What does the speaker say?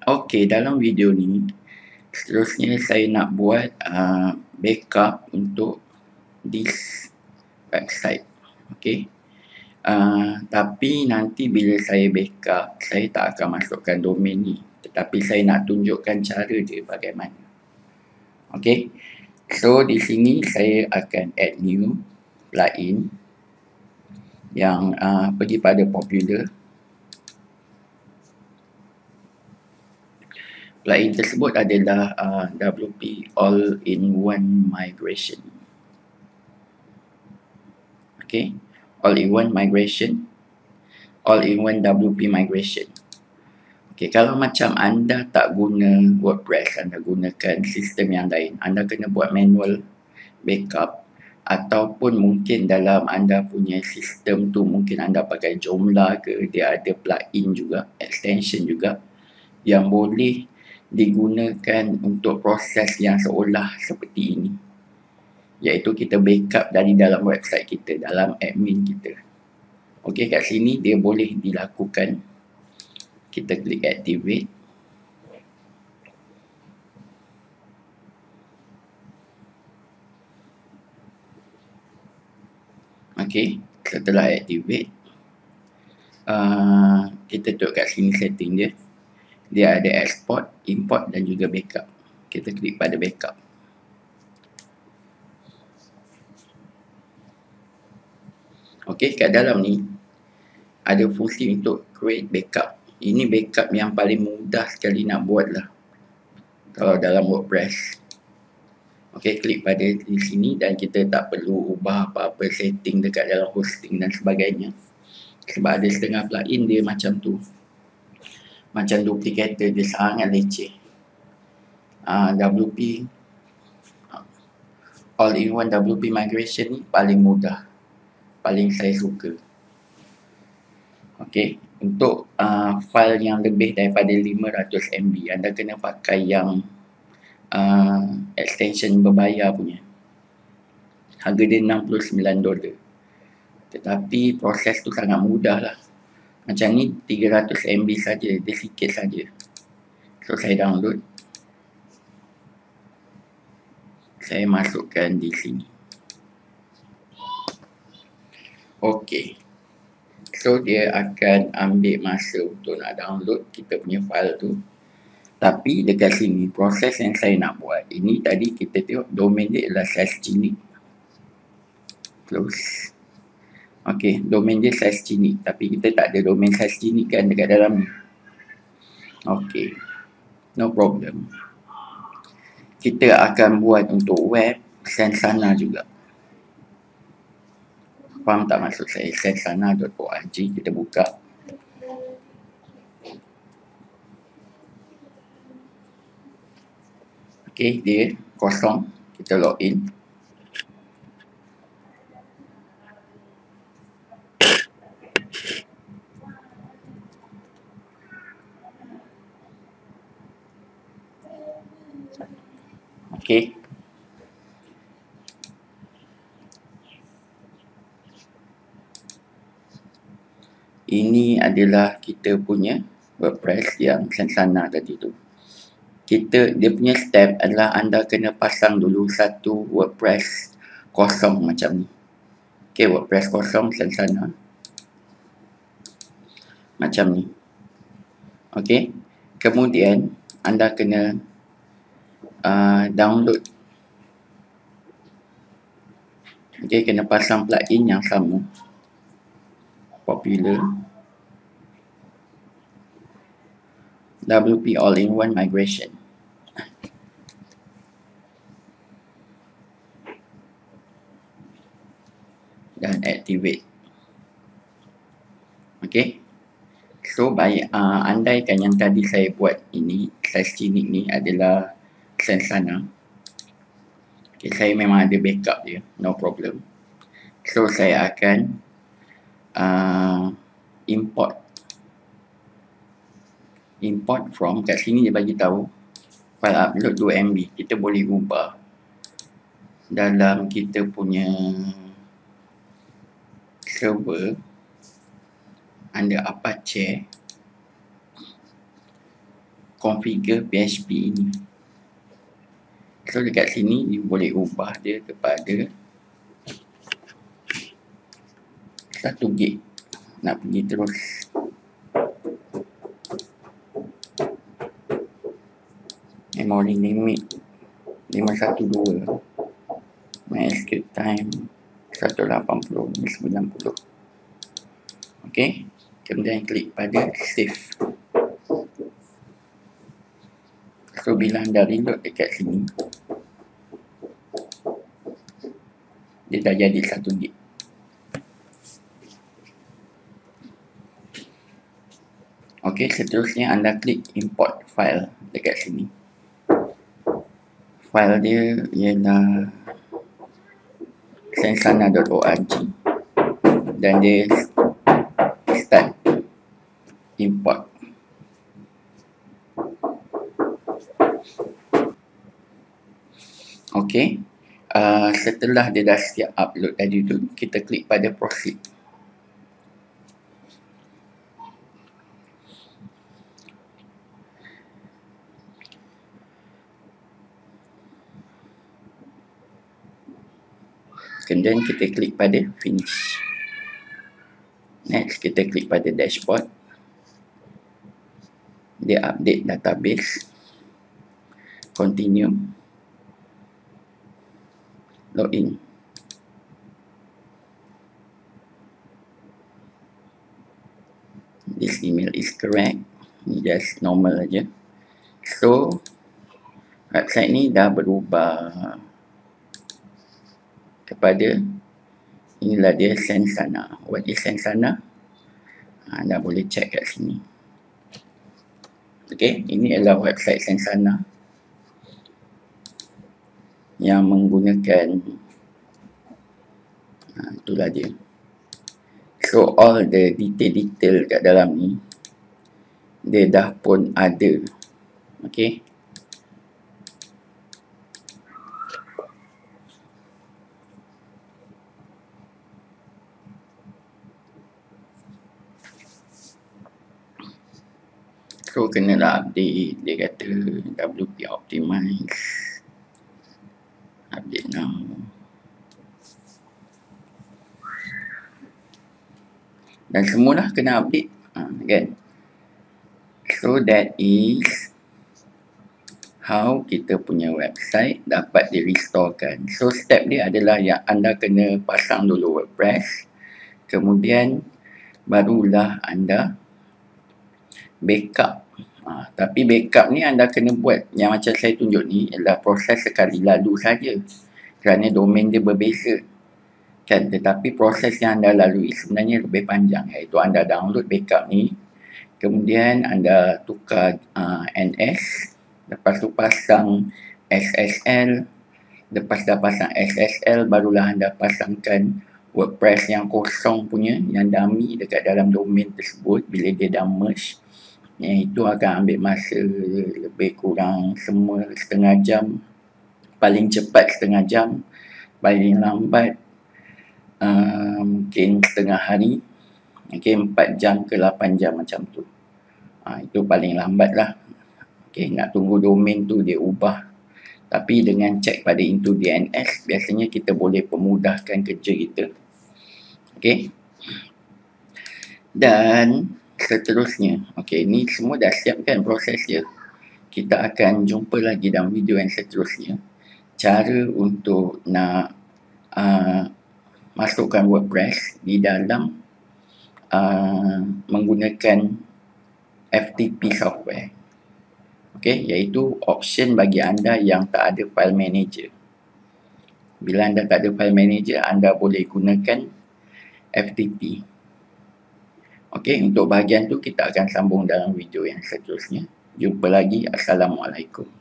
Okey, dalam video ni seterusnya saya nak buat backup untuk this website. Okey. Tapi nanti bila saya backup, saya tak akan masukkan domain ni, tetapi saya nak tunjukkan cara dia bagaimana. Okey. So di sini saya akan add new plugin yang pergi pada popular. Plugin tersebut adalah WP All-in-One Migration. Okay, All-in-One Migration, All-in-One WP Migration. Okay, kalau macam anda tak guna WordPress, anda gunakan sistem yang lain, anda kena buat manual backup, ataupun mungkin dalam anda punya sistem tu mungkin anda pakai Joomla ke, dia ada plugin juga, extension juga yang boleh digunakan untuk proses yang seolah seperti ini, iaitu kita backup dari dalam website kita, dalam admin kita. Okey, kat sini dia boleh dilakukan. Kita klik activate. Okey, setelah activate, kita tengok kat sini setting dia. Dia ada export, import dan juga backup. Kita klik pada backup. Okey, kat dalam ni ada fungsi untuk create backup. Ini backup yang paling mudah sekali nak buat lah kalau dalam WordPress. Okey, klik pada di sini dan kita tak perlu ubah apa-apa setting dekat dalam hosting dan sebagainya. Sebab ada setengah plugin dia macam tu. Macam duplicator, dia sangat leceh. WP All-in-One WP Migration ni paling mudah, paling saya suka. Okey, untuk file yang lebih daripada 500 MB, anda kena pakai yang extension berbayar punya. Harga dia $69. Tetapi proses tu sangat mudah lah. Macam ni 300 MB saja, dia sikit saja. So saya download. Saya masukkan di sini. Okey. So dia akan ambil masa untuk nak download kita punya file tu. Tapi dekat sini proses yang saya nak buat, ini tadi kita tengok domain dia adalah /genic. Close. Okey, domain dia /genic, tapi kita tak ada domain /genic kan dekat dalam ni. Okey, no problem. Kita akan buat untuk web Sensana juga. Faham tak maksud saya? Sensana.org, kita buka. Okey, dia kosong. Kita login. Okey. Ini adalah kita punya WordPress yang Sensana tadi tu. Dia punya step adalah anda kena pasang dulu satu WordPress kosong macam ni. Okey, WordPress kosong Sensana. Macam ni. Okey. Kemudian anda kena download. Okey, kena pasang plugin yang sama. Popular. WP All-in-One Migration. Dan activate. Okey. So andaikan yang tadi saya buat ini, /genic ni adalah Sensana. Okay, saya memang ada backup dia, no problem. So saya akan import from, kat sini dia bagi tahu file upload 2 MB. Kita boleh ubah dalam kita punya server under Apache. configure PHP ini. So dekat sini you boleh ubah dia kepada 1 gig. Nak pergi terus memory limit 512, my escape time 180 ni 90. Okay, kemudian klik pada save. So bila anda reload dekat sini, dia dah jadi 1 gig. Okay, seterusnya anda klik import file dekat sini. File dia ialah sensana.org dan dia start import. Okay, setelah dia dah siap upload tadi tu, kita klik pada proceed. Kemudian kita klik pada finish. Next, kita klik pada dashboard. Dia update database. Continue. Login. This email is correct. Ini just normal aja. So, website ni dah berubah kepada, inilah dia Sensana. What is Sensana? Anda boleh check kat sini. Okay, ini adalah website Sensana yang menggunakan, itulah dia. So all the detail-detail kat dalam ni dia dah pun ada. Okay, so kenalah update. Dia kata WP optimize, update now. Dan semualah kena update, kan? So that is how kita punya website dapat di-restorekan. So step dia adalah yang anda kena pasang dulu WordPress, kemudian barulah anda backup. Tapi backup ni anda kena buat yang macam saya tunjuk ni adalah proses sekali lalu saja, kerana domain dia berbeza, kan? Tetapi proses yang anda lalui sebenarnya lebih panjang, iaitu anda download backup ni, kemudian anda tukar NS, lepas tu pasang SSL, lepas dah pasang SSL barulah anda pasangkan WordPress yang kosong punya, yang dummy dekat dalam domain tersebut. Bila dia dah merge, yang itu akan ambil masa lebih kurang semua setengah jam, paling cepat setengah jam, paling lambat mungkin setengah hari, okay, 4 jam ke 8 jam macam tu. Itu paling lambat lah. Okay, nak tunggu domain tu dia ubah. Tapi dengan cek pada into DNS, biasanya kita boleh pemudahkan kerja kita. Okay, dan seterusnya, okay, ni semua dah siap kan proses dia. Kita akan jumpa lagi dalam video yang seterusnya, cara untuk nak masukkan WordPress di dalam menggunakan FTP software. Okay, iaitu option bagi anda yang tak ada file manager. Bila anda tak ada file manager, anda boleh gunakan FTP. Okay, untuk bahagian tu kita akan sambung dalam video yang seterusnya. Jumpa lagi. Assalamualaikum.